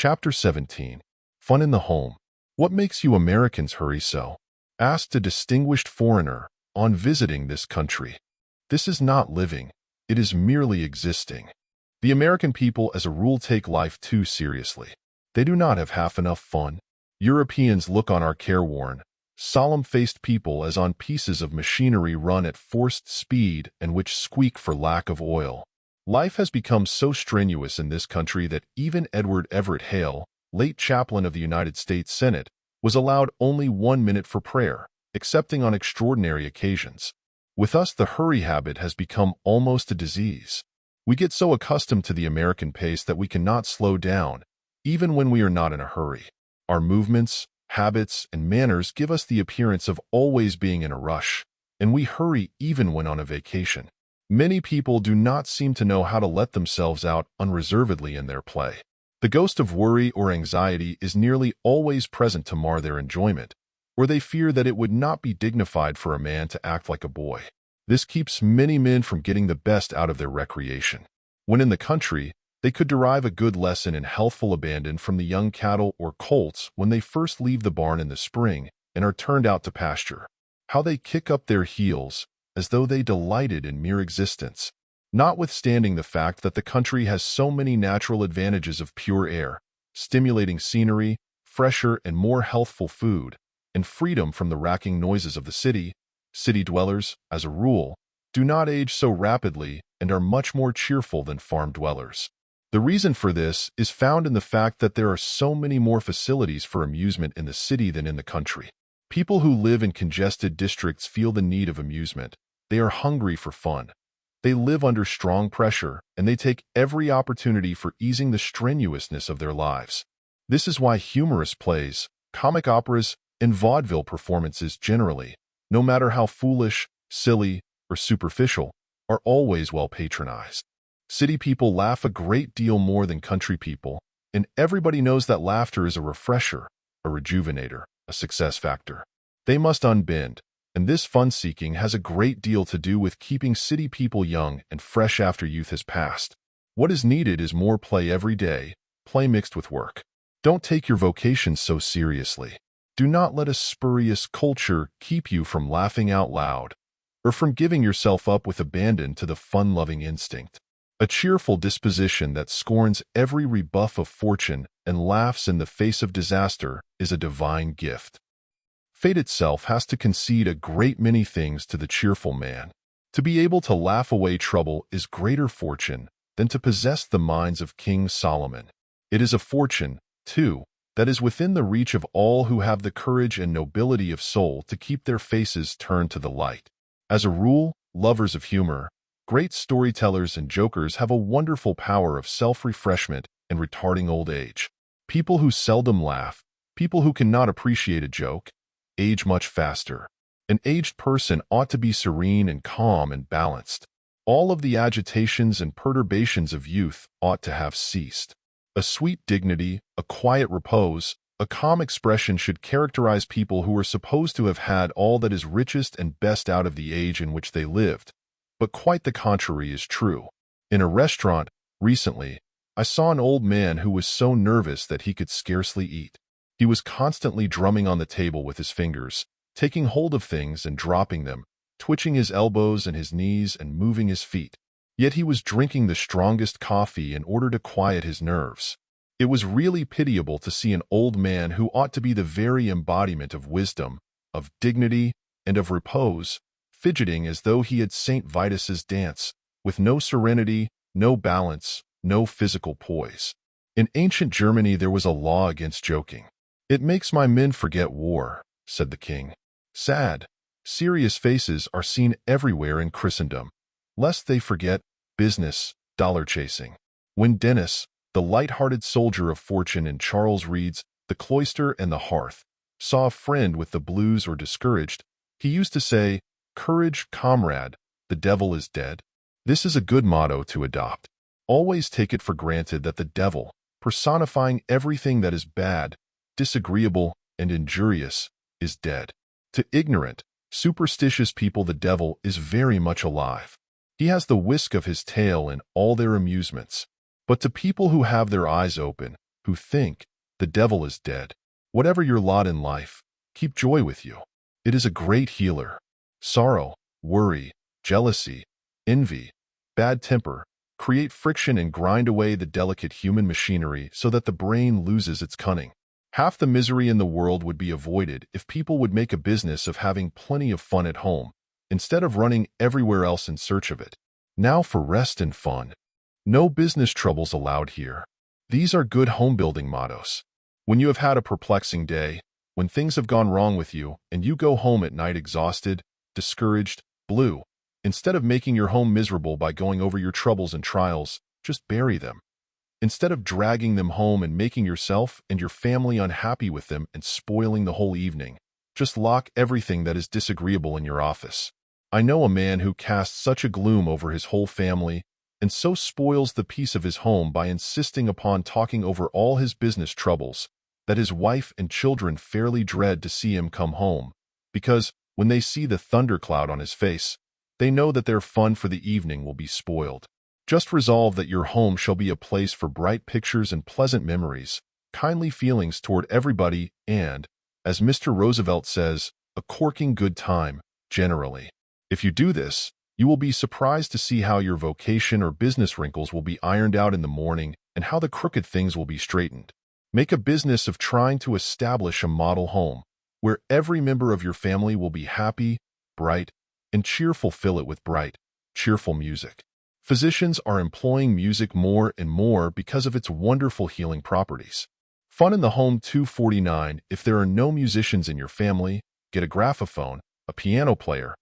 Chapter 17. Fun in the Home. What makes you Americans hurry so? Asked a distinguished foreigner on visiting this country. This is not living, it is merely existing. The American people as a rule take life too seriously. They do not have half enough fun. Europeans look on our careworn, solemn-faced people as on pieces of machinery run at forced speed and which squeak for lack of oil. Life has become so strenuous in this country that even Edward Everett Hale, late chaplain of the United States Senate, was allowed only 1 minute for prayer, excepting on extraordinary occasions. With us, the hurry habit has become almost a disease. We get so accustomed to the American pace that we cannot slow down, even when we are not in a hurry. Our movements, habits, and manners give us the appearance of always being in a rush, and we hurry even when on a vacation. Many people do not seem to know how to let themselves out unreservedly in their play. The ghost of worry or anxiety is nearly always present to mar their enjoyment, or they fear that it would not be dignified for a man to act like a boy. This keeps many men from getting the best out of their recreation. When in the country, they could derive a good lesson in healthful abandon from the young cattle or colts when they first leave the barn in the spring and are turned out to pasture. How they kick up their heels, as though they delighted in mere existence. Notwithstanding the fact that the country has so many natural advantages of pure air, stimulating scenery, fresher and more healthful food, and freedom from the racking noises of the city, city dwellers, as a rule, do not age so rapidly and are much more cheerful than farm dwellers. The reason for this is found in the fact that there are so many more facilities for amusement in the city than in the country. People who live in congested districts feel the need of amusement. They are hungry for fun. They live under strong pressure, and they take every opportunity for easing the strenuousness of their lives. This is why humorous plays, comic operas, and vaudeville performances generally, no matter how foolish, silly, or superficial, are always well patronized. City people laugh a great deal more than country people, and everybody knows that laughter is a refresher, a rejuvenator, a success factor. They must unbend, and this fun-seeking has a great deal to do with keeping city people young and fresh after youth has passed. What is needed is more play every day, play mixed with work. Don't take your vocation so seriously. Do not let a spurious culture keep you from laughing out loud, or from giving yourself up with abandon to the fun-loving instinct. A cheerful disposition that scorns every rebuff of fortune and laughs in the face of disaster is a divine gift. Fate itself has to concede a great many things to the cheerful man. To be able to laugh away trouble is greater fortune than to possess the minds of King Solomon. It is a fortune, too, that is within the reach of all who have the courage and nobility of soul to keep their faces turned to the light. As a rule, lovers of humor, great storytellers and jokers have a wonderful power of self-refreshment and retarding old age. People who seldom laugh, people who cannot appreciate a joke, age much faster. An aged person ought to be serene and calm and balanced. All of the agitations and perturbations of youth ought to have ceased. A sweet dignity, a quiet repose, a calm expression should characterize people who are supposed to have had all that is richest and best out of the age in which they lived. But quite the contrary is true. In a restaurant, recently, I saw an old man who was so nervous that he could scarcely eat. He was constantly drumming on the table with his fingers, taking hold of things and dropping them, twitching his elbows and his knees and moving his feet. Yet he was drinking the strongest coffee in order to quiet his nerves. It was really pitiable to see an old man who ought to be the very embodiment of wisdom, of dignity, and of repose, fidgeting as though he had St. Vitus's dance, with no serenity, no balance, no physical poise. In ancient Germany there was a law against joking. "It makes my men forget war," said the king. Sad, serious faces are seen everywhere in Christendom, lest they forget business, dollar-chasing. When Dennis, the light-hearted soldier of fortune in Charles Reade's The Cloister and the Hearth, saw a friend with the blues or discouraged, he used to say, "Courage, comrade, the devil is dead." This is a good motto to adopt. Always take it for granted that the devil, personifying everything that is bad, disagreeable, and injurious, is dead. To ignorant, superstitious people the devil is very much alive. He has the whisk of his tail in all their amusements. But to people who have their eyes open, who think the devil is dead. Whatever your lot in life, keep joy with you. It is a great healer. Sorrow, worry, jealousy, envy, bad temper create friction and grind away the delicate human machinery so that the brain loses its cunning. Half the misery in the world would be avoided if people would make a business of having plenty of fun at home, instead of running everywhere else in search of it. Now for rest and fun. No business troubles allowed here. These are good home-building mottos. When you have had a perplexing day, when things have gone wrong with you, and you go home at night exhausted, discouraged, blue, instead of making your home miserable by going over your troubles and trials, just bury them. Instead of dragging them home and making yourself and your family unhappy with them and spoiling the whole evening, just lock everything that is disagreeable in your office. I know a man who casts such a gloom over his whole family and so spoils the peace of his home by insisting upon talking over all his business troubles that his wife and children fairly dread to see him come home, because when they see the thundercloud on his face, they know that their fun for the evening will be spoiled. Just resolve that your home shall be a place for bright pictures and pleasant memories, kindly feelings toward everybody, and, as Mr. Roosevelt says, a corking good time, generally. If you do this, you will be surprised to see how your vocation or business wrinkles will be ironed out in the morning and how the crooked things will be straightened. Make a business of trying to establish a model home, where every member of your family will be happy, bright, and cheerful. Fill it with bright, cheerful music. Physicians are employing music more and more because of its wonderful healing properties. Fun in the home 249. If there are no musicians in your family, get a graphophone, a piano player,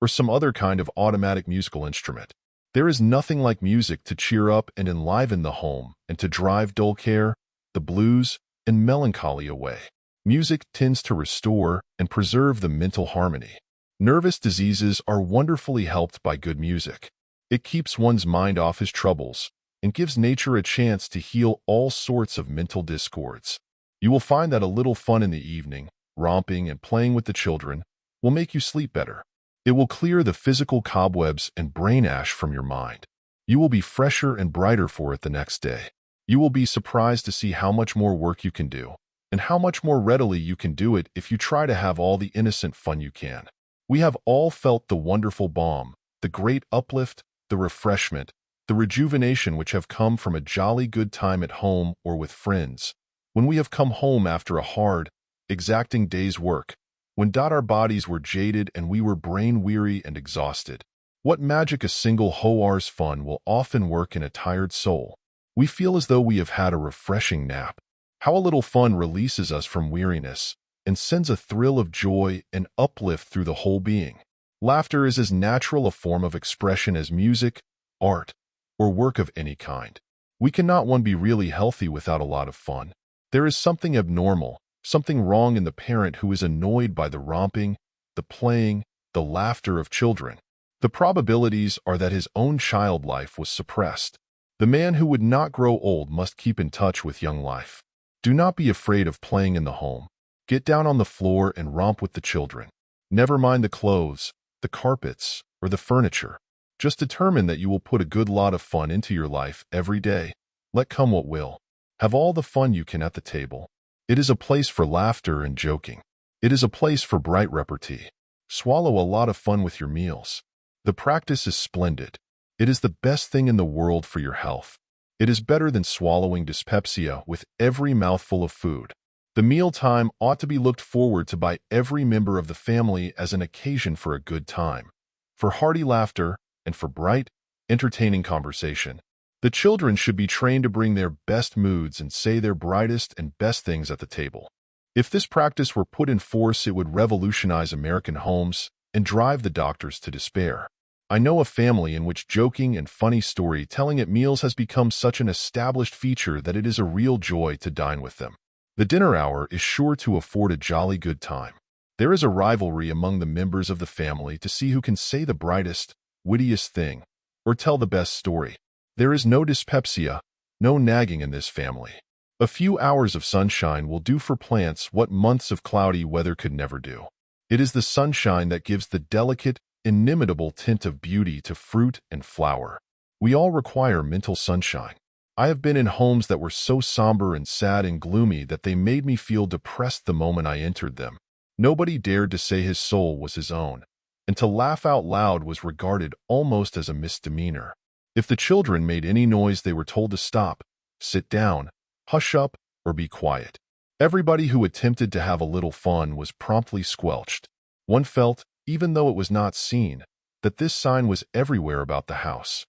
or some other kind of automatic musical instrument. There is nothing like music to cheer up and enliven the home and to drive dull care, the blues, and melancholy away. Music tends to restore and preserve the mental harmony. Nervous diseases are wonderfully helped by good music. It keeps one's mind off his troubles and gives nature a chance to heal all sorts of mental discords. You will find that a little fun in the evening, romping and playing with the children, will make you sleep better. It will clear the physical cobwebs and brain ash from your mind. You will be fresher and brighter for it the next day. You will be surprised to see how much more work you can do, and how much more readily you can do it if you try to have all the innocent fun you can. We have all felt the wonderful balm, the great uplift, the refreshment, the rejuvenation which have come from a jolly good time at home or with friends, when we have come home after a hard, exacting day's work, when our bodies were jaded and we were brain-weary and exhausted. What magic a single hour's fun will often work in a tired soul. We feel as though we have had a refreshing nap. How a little fun releases us from weariness and sends a thrill of joy and uplift through the whole being. Laughter is as natural a form of expression as music, art, or work of any kind. We cannot be really healthy without a lot of fun. There is something abnormal, something wrong in the parent who is annoyed by the romping, the playing, the laughter of children. The probabilities are that his own child life was suppressed. The man who would not grow old must keep in touch with young life. Do not be afraid of playing in the home. Get down on the floor and romp with the children. Never mind the clothes, the carpets, or the furniture. Just determine that you will put a good lot of fun into your life every day. Let come what will. Have all the fun you can at the table. It is a place for laughter and joking. It is a place for bright repartee. Swallow a lot of fun with your meals. The practice is splendid. It is the best thing in the world for your health. It is better than swallowing dyspepsia with every mouthful of food. The meal time ought to be looked forward to by every member of the family as an occasion for a good time, for hearty laughter, and for bright, entertaining conversation. The children should be trained to bring their best moods and say their brightest and best things at the table. If this practice were put in force, it would revolutionize American homes and drive the doctors to despair. I know a family in which joking and funny story-telling at meals has become such an established feature that it is a real joy to dine with them. The dinner hour is sure to afford a jolly good time. There is a rivalry among the members of the family to see who can say the brightest, wittiest thing, or tell the best story. There is no dyspepsia, no nagging in this family. A few hours of sunshine will do for plants what months of cloudy weather could never do. It is the sunshine that gives the delicate, inimitable tint of beauty to fruit and flower. We all require mental sunshine. I have been in homes that were so somber and sad and gloomy that they made me feel depressed the moment I entered them. Nobody dared to say his soul was his own, and to laugh out loud was regarded almost as a misdemeanor. If the children made any noise, they were told to stop, sit down, hush up, or be quiet. Everybody who attempted to have a little fun was promptly squelched. One felt, even though it was not seen, that this sign was everywhere about the house.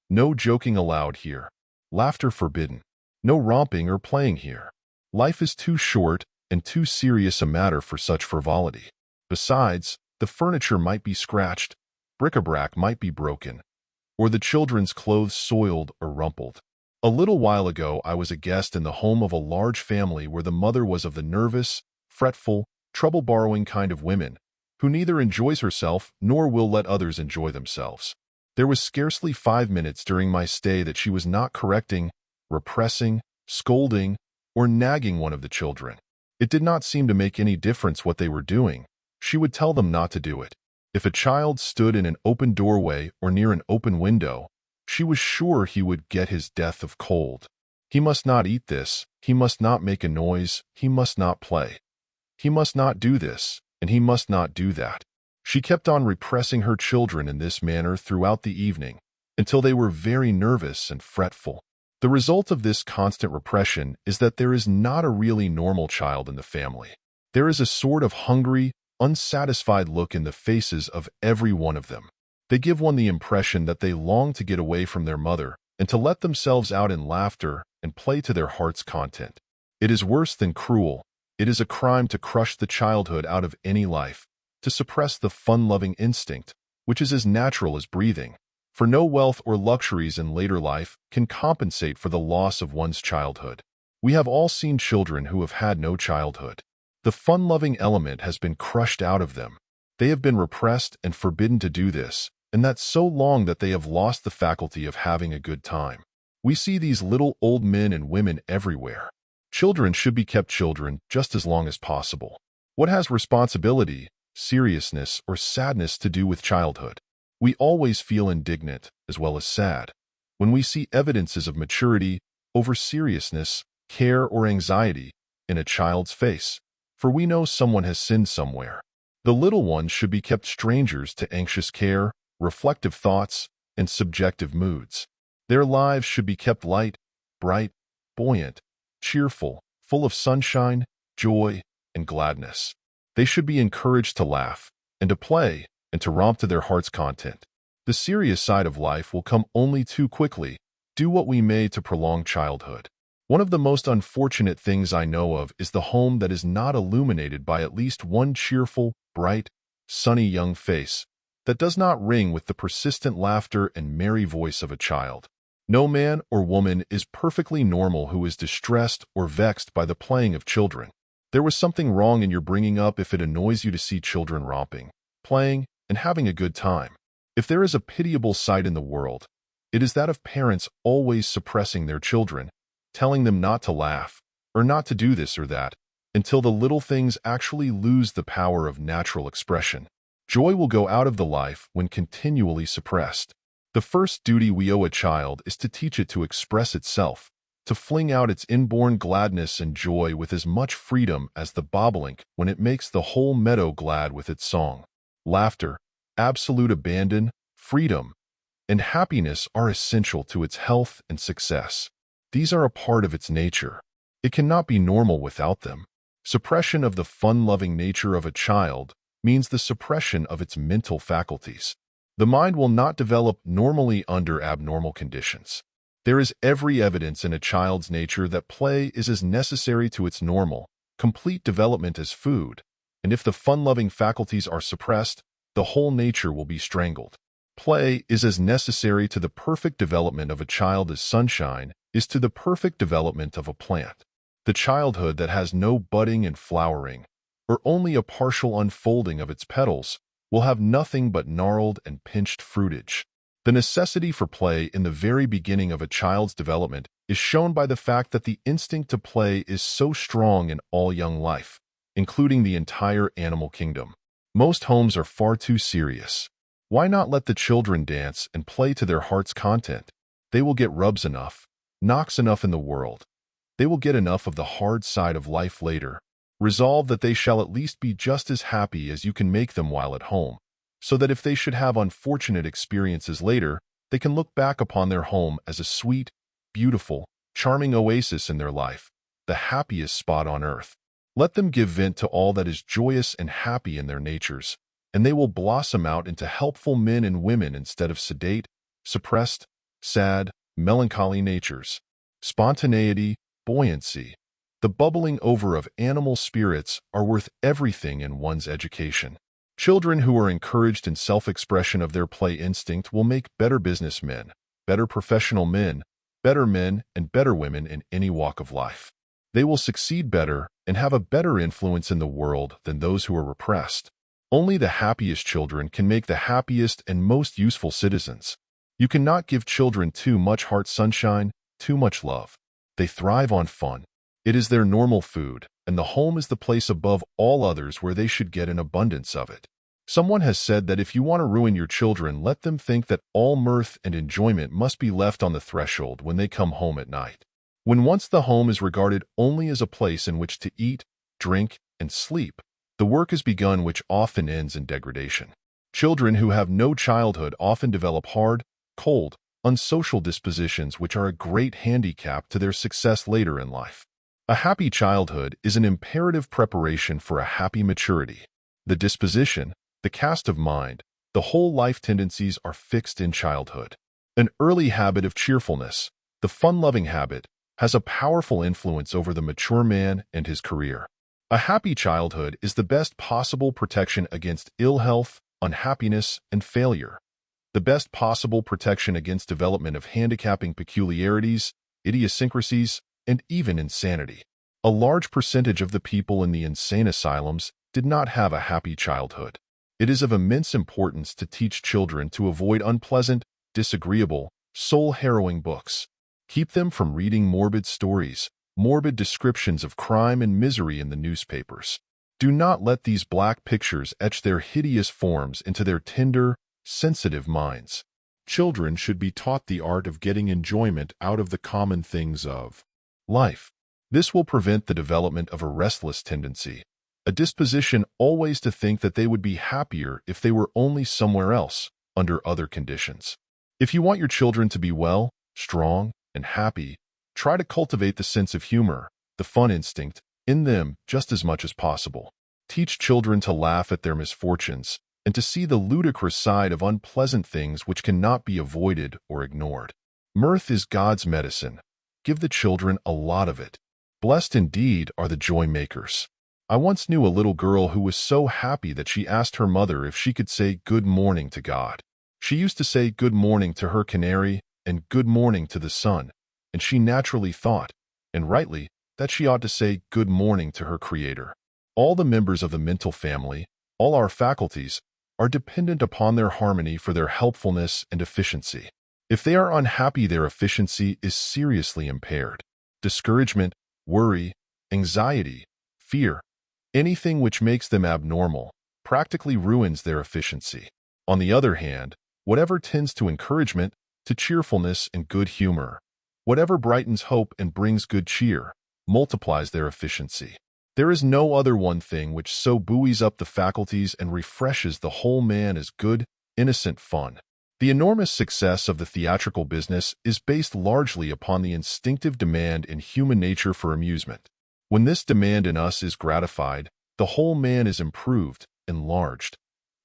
No joking allowed here. Laughter forbidden. No romping or playing here. Life is too short and too serious a matter for such frivolity. Besides, the furniture might be scratched, bric-a-brac might be broken, or the children's clothes soiled or rumpled. A little while ago, I was a guest in the home of a large family where the mother was of the nervous, fretful, trouble-borrowing kind of women, who neither enjoys herself nor will let others enjoy themselves. There was scarcely 5 minutes during my stay that she was not correcting, repressing, scolding, or nagging one of the children. It did not seem to make any difference what they were doing. She would tell them not to do it. If a child stood in an open doorway or near an open window, she was sure he would get his death of cold. He must not eat this, he must not make a noise, he must not play. He must not do this, and he must not do that. She kept on repressing her children in this manner throughout the evening, until they were very nervous and fretful. The result of this constant repression is that there is not a really normal child in the family. There is a sort of hungry, unsatisfied look in the faces of every one of them. They give one the impression that they long to get away from their mother and to let themselves out in laughter and play to their heart's content. It is worse than cruel. It is a crime to crush the childhood out of any life, to suppress the fun-loving instinct, which is as natural as breathing, for no wealth or luxuries in later life can compensate for the loss of one's childhood. We have all seen children who have had no childhood. The fun-loving element has been crushed out of them. They have been repressed and forbidden to do this, and that so long that they have lost the faculty of having a good time. We see these little old men and women everywhere. Children should be kept children just as long as possible. What has responsibility, seriousness, or sadness to do with childhood? We always feel indignant, as well as sad, when we see evidences of maturity over seriousness, care, or anxiety in a child's face, for we know someone has sinned somewhere. The little ones should be kept strangers to anxious care, reflective thoughts, and subjective moods. Their lives should be kept light, bright, buoyant, cheerful, full of sunshine, joy, and gladness. They should be encouraged to laugh, and to play, and to romp to their heart's content. The serious side of life will come only too quickly, do what we may to prolong childhood. One of the most unfortunate things I know of is the home that is not illuminated by at least one cheerful, bright, sunny young face that does not ring with the persistent laughter and merry voice of a child. No man or woman is perfectly normal who is distressed or vexed by the playing of children. There was something wrong in your bringing up if it annoys you to see children romping, playing, and having a good time. If there is a pitiable sight in the world, it is that of parents always suppressing their children, telling them not to laugh, or not to do this or that, until the little things actually lose the power of natural expression. Joy will go out of the life when continually suppressed. The first duty we owe a child is to teach it to express itself, to fling out its inborn gladness and joy with as much freedom as the bobolink when it makes the whole meadow glad with its song. Laughter, absolute abandon, freedom, and happiness are essential to its health and success. These are a part of its nature. It cannot be normal without them. Suppression of the fun-loving nature of a child means the suppression of its mental faculties. The mind will not develop normally under abnormal conditions. There is every evidence in a child's nature that play is as necessary to its normal, complete development as food, and if the fun-loving faculties are suppressed, the whole nature will be strangled. Play is as necessary to the perfect development of a child as sunshine is to the perfect development of a plant. The childhood that has no budding and flowering, or only a partial unfolding of its petals, will have nothing but gnarled and pinched fruitage. The necessity for play in the very beginning of a child's development is shown by the fact that the instinct to play is so strong in all young life, including the entire animal kingdom. Most homes are far too serious. Why not let the children dance and play to their heart's content? They will get rubs enough, knocks enough in the world. They will get enough of the hard side of life later. Resolve that they shall at least be just as happy as you can make them while at home, so that if they should have unfortunate experiences later, they can look back upon their home as a sweet, beautiful, charming oasis in their life, the happiest spot on earth. Let them give vent to all that is joyous and happy in their natures, and they will blossom out into helpful men and women instead of sedate, suppressed, sad, melancholy natures. Spontaneity, buoyancy, the bubbling over of animal spirits are worth everything in one's education. Children who are encouraged in self-expression of their play instinct will make better businessmen, better professional men, and better women in any walk of life. They will succeed better and have a better influence in the world than those who are repressed. Only the happiest children can make the happiest and most useful citizens. You cannot give children too much heart sunshine, too much love. They thrive on fun. It is their normal food, and the home is the place above all others where they should get an abundance of it. Someone has said that if you want to ruin your children, let them think that all mirth and enjoyment must be left on the threshold when they come home at night. When once the home is regarded only as a place in which to eat, drink, and sleep, the work is begun which often ends in degradation. Children who have no childhood often develop hard, cold, unsocial dispositions which are a great handicap to their success later in life. A happy childhood is an imperative preparation for a happy maturity. The disposition, the cast of mind, the whole life tendencies are fixed in childhood. An early habit of cheerfulness, the fun-loving habit, has a powerful influence over the mature man and his career. A happy childhood is the best possible protection against ill health, unhappiness, and failure. The best possible protection against development of handicapping peculiarities, idiosyncrasies, and even insanity. A large percentage of the people in the insane asylums did not have a happy childhood. It is of immense importance to teach children to avoid unpleasant, disagreeable, soul-harrowing books. Keep them from reading morbid stories, morbid descriptions of crime and misery in the newspapers. Do not let these black pictures etch their hideous forms into their tender, sensitive minds. Children should be taught the art of getting enjoyment out of the common things of life. This will prevent the development of a restless tendency, a disposition always to think that they would be happier if they were only somewhere else, under other conditions. If you want your children to be well, strong, and happy, try to cultivate the sense of humor, the fun instinct, in them just as much as possible. Teach children to laugh at their misfortunes and to see the ludicrous side of unpleasant things which cannot be avoided or ignored. Mirth is God's medicine. Give the children a lot of it. Blessed indeed are the joy makers. I once knew a little girl who was so happy that she asked her mother if she could say good morning to God. She used to say good morning to her canary and good morning to the sun, and she naturally thought, and rightly, that she ought to say good morning to her Creator. All the members of the mental family, all our faculties, are dependent upon their harmony for their helpfulness and efficiency. If they are unhappy, their efficiency is seriously impaired. Discouragement, worry, anxiety, fear, anything which makes them abnormal, practically ruins their efficiency. On the other hand, whatever tends to encouragement, to cheerfulness and good humor, whatever brightens hope and brings good cheer, multiplies their efficiency. There is no other one thing which so buoys up the faculties and refreshes the whole man as good, innocent fun. The enormous success of the theatrical business is based largely upon the instinctive demand in human nature for amusement. When this demand in us is gratified, the whole man is improved, enlarged,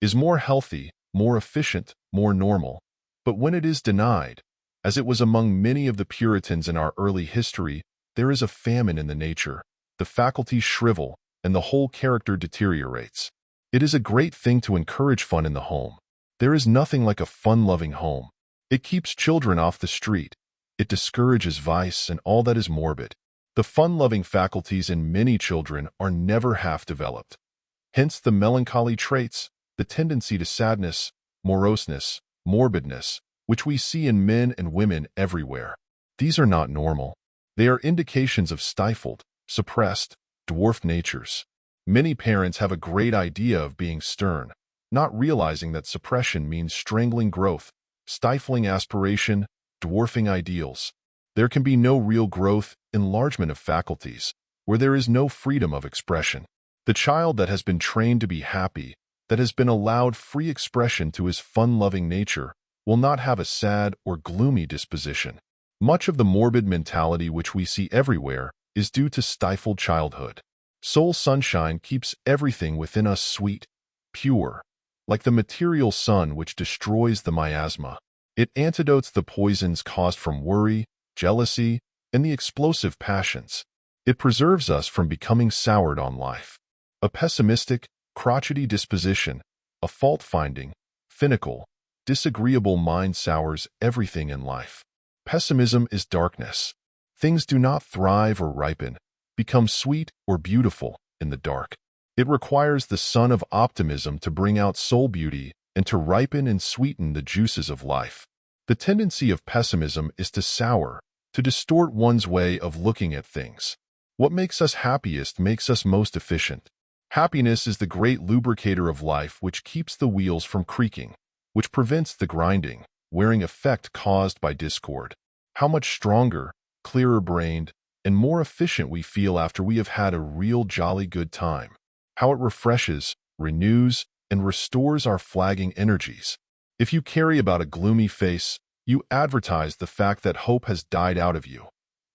is more healthy, more efficient, more normal. But when it is denied, as it was among many of the Puritans in our early history, there is a famine in the nature, the faculties shrivel, and the whole character deteriorates. It is a great thing to encourage fun in the home. There is nothing like a fun-loving home. It keeps children off the street. It discourages vice and all that is morbid. The fun-loving faculties in many children are never half developed. Hence the melancholy traits, the tendency to sadness, moroseness, morbidness, which we see in men and women everywhere. These are not normal. They are indications of stifled, suppressed, dwarfed natures. Many parents have a great idea of being stern, not realizing that suppression means strangling growth, stifling aspiration, dwarfing ideals. There can be no real growth, enlargement of faculties, where there is no freedom of expression. The child that has been trained to be happy, that has been allowed free expression to his fun-loving nature, will not have a sad or gloomy disposition. Much of the morbid mentality which we see everywhere is due to stifled childhood. Soul sunshine keeps everything within us sweet, pure, like the material sun which destroys the miasma. It antidotes the poisons caused from worry, jealousy, and the explosive passions. It preserves us from becoming soured on life. A pessimistic, crotchety disposition, a fault-finding, finical, disagreeable mind sours everything in life. Pessimism is darkness. Things do not thrive or ripen, become sweet or beautiful in the dark. It requires the sun of optimism to bring out soul beauty and to ripen and sweeten the juices of life. The tendency of pessimism is to sour, to distort one's way of looking at things. What makes us happiest makes us most efficient. Happiness is the great lubricator of life which keeps the wheels from creaking, which prevents the grinding, wearing effect caused by discord. How much stronger, clearer-brained, and more efficient we feel after we have had a real jolly good time. How it refreshes, renews, and restores our flagging energies. If you carry about a gloomy face, you advertise the fact that hope has died out of you.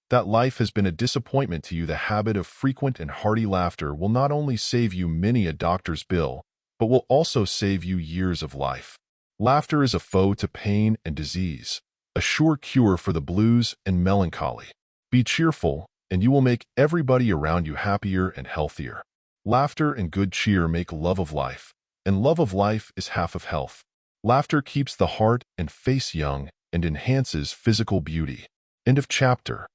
That life has been a disappointment to you. The habit of frequent and hearty laughter will not only save you many a doctor's bill, but will also save you years of life. Laughter is a foe to pain and disease, a sure cure for the blues and melancholy. Be cheerful, and you will make everybody around you happier and healthier. Laughter and good cheer make love of life, and love of life is half of health. Laughter keeps the heart and face young and enhances physical beauty. End of chapter.